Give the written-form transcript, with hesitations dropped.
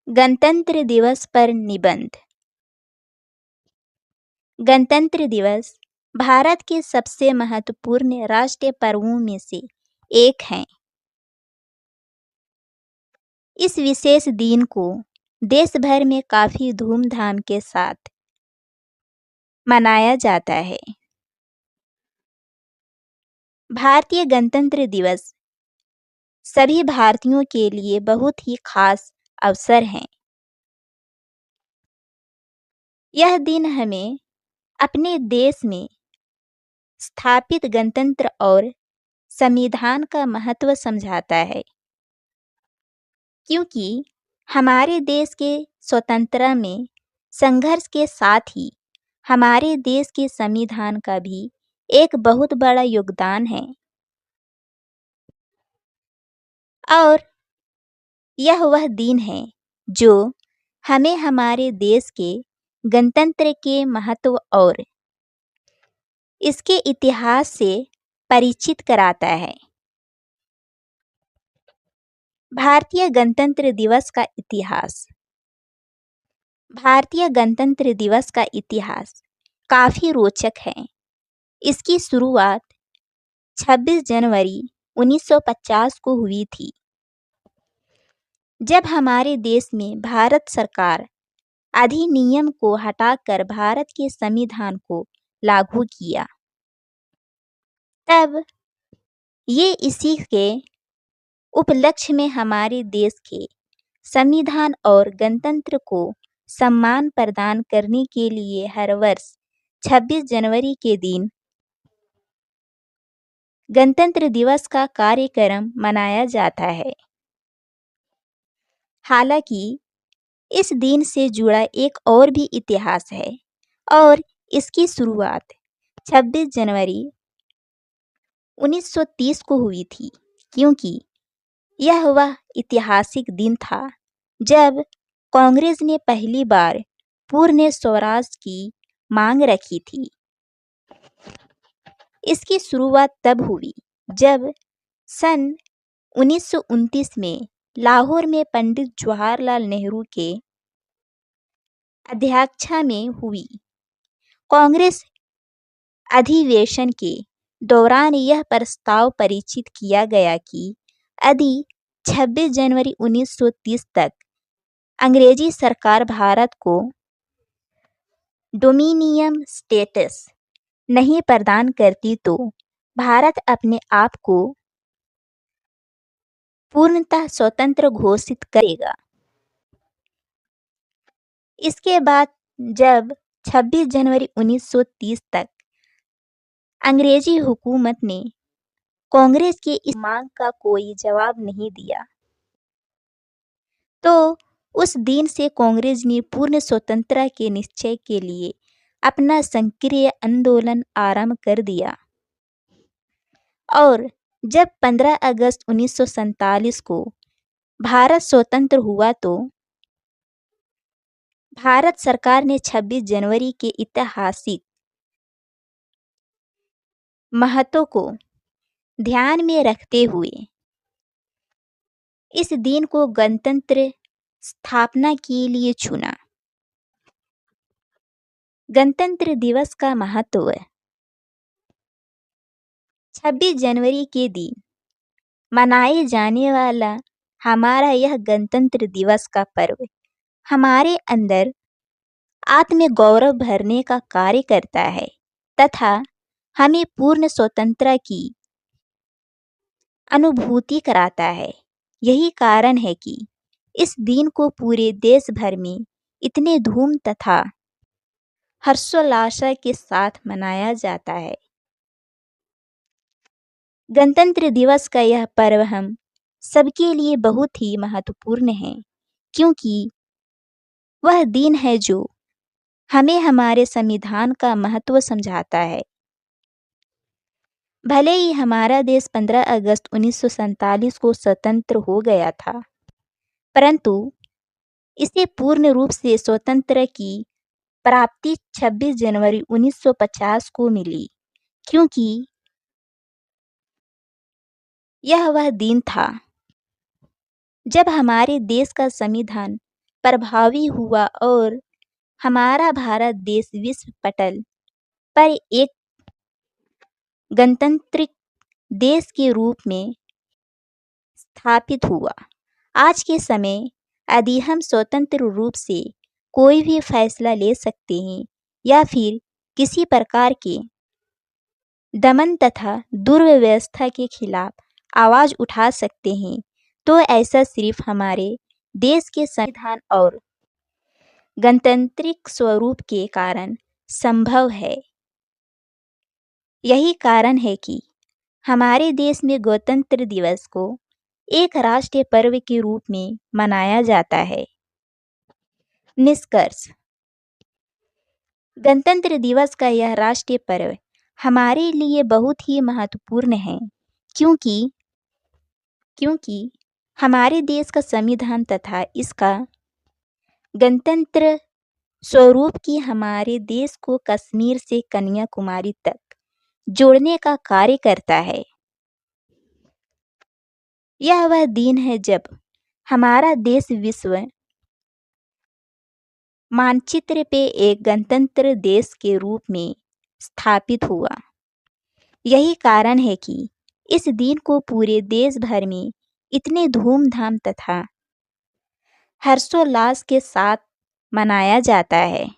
गणतंत्र दिवस पर निबंध। गणतंत्र दिवस भारत के सबसे महत्वपूर्ण राष्ट्रीय पर्वों में से एक है। इस विशेष दिन को देश भर में काफी धूमधाम के साथ मनाया जाता है। भारतीय गणतंत्र दिवस सभी भारतीयों के लिए बहुत ही खास अवसर है। यह दिन हमें अपने देश में स्थापित गणतंत्र और संविधान का महत्व समझाता है, क्योंकि हमारे देश के स्वतंत्रता में संघर्ष के साथ ही हमारे देश के संविधान का भी एक बहुत बड़ा योगदान है। और यह वह दिन है जो हमें हमारे देश के गणतंत्र के महत्व और इसके इतिहास से परिचित कराता है। भारतीय गणतंत्र दिवस का इतिहास। भारतीय गणतंत्र दिवस का इतिहास काफी रोचक है। इसकी शुरुआत 26 जनवरी 1950 को हुई थी, जब हमारे देश में भारत सरकार अधिनियम को हटाकर भारत के संविधान को लागू किया। तब ये इसी के उपलक्ष्य में हमारे देश के संविधान और गणतंत्र को सम्मान प्रदान करने के लिए हर वर्ष 26 जनवरी के दिन गणतंत्र दिवस का कार्यक्रम मनाया जाता है। हालांकि इस दिन से जुड़ा एक और भी इतिहास है और इसकी शुरुआत 26 जनवरी 1930 को हुई थी, क्योंकि यह वह ऐतिहासिक दिन था जब कांग्रेस ने पहली बार पूर्ण स्वराज की मांग रखी थी। इसकी शुरुआत तब हुई जब सन 1929 में लाहौर में पंडित जवाहरलाल नेहरू के अध्यक्षता में हुई कांग्रेस अधिवेशन के दौरान यह प्रस्ताव परिचित किया गया कि यदि 26 जनवरी 1930 तक अंग्रेजी सरकार भारत को डोमिनियन स्टेटस नहीं प्रदान करती तो भारत अपने आप को पूर्णतः स्वतंत्र घोषित करेगा। इसके बाद जब 26 जनवरी 1930 तक अंग्रेजी हुकूमत ने कांग्रेस की इस मांग का कोई जवाब नहीं दिया, तो उस दिन से कांग्रेस ने पूर्ण स्वतंत्रता के निश्चय के लिए अपना सक्रिय आंदोलन आरंभ कर दिया। और जब 15 अगस्त 1947 को भारत स्वतंत्र हुआ तो भारत सरकार ने 26 जनवरी के ऐतिहासिक महत्व को ध्यान में रखते हुए इस दिन को गणतंत्र स्थापना के लिए चुना। गणतंत्र दिवस का महत्व। 26 जनवरी के दिन मनाए जाने वाला हमारा यह गणतंत्र दिवस का पर्व हमारे अंदर आत्मगौरव भरने का कार्य करता है तथा हमें पूर्ण स्वतंत्रता की अनुभूति कराता है। यही कारण है कि इस दिन को पूरे देश भर में इतने धूम तथा हर्षोल्लास के साथ मनाया जाता है। गणतंत्र दिवस का यह पर्व हम सबके लिए बहुत ही महत्वपूर्ण है, क्योंकि वह दिन है जो हमें हमारे संविधान का महत्व समझाता है। भले ही हमारा देश 15 अगस्त 1947 को स्वतंत्र हो गया था, परंतु इसे पूर्ण रूप से स्वतंत्रता की प्राप्ति 26 जनवरी 1950 को मिली, क्योंकि यह वह दिन था जब हमारे देश का संविधान प्रभावी हुआ और हमारा भारत देश विश्व पटल पर एक गणतांत्रिक देश के रूप में स्थापित हुआ। आज के समय यदि हम स्वतंत्र रूप से कोई भी फैसला ले सकते हैं या फिर किसी प्रकार के दमन तथा दुर्व्यवस्था के खिलाफ आवाज उठा सकते हैं, तो ऐसा सिर्फ हमारे देश के संविधान और गणतांत्रिक स्वरूप के कारण संभव है। यही कारण है कि हमारे देश में गणतंत्र दिवस को एक राष्ट्रीय पर्व के रूप में मनाया जाता है। निष्कर्ष, गणतंत्र दिवस का यह राष्ट्रीय पर्व हमारे लिए बहुत ही महत्वपूर्ण है, क्योंकि हमारे देश का संविधान तथा इसका गणतंत्र स्वरूप की हमारे देश को कश्मीर से कन्याकुमारी तक जोड़ने का कार्य करता है। यह वह दिन है जब हमारा देश विश्व मानचित्र पे एक गणतंत्र देश के रूप में स्थापित हुआ। यही कारण है कि इस दिन को पूरे देश भर में इतने धूमधाम तथा हर्षोल्लास के साथ मनाया जाता है।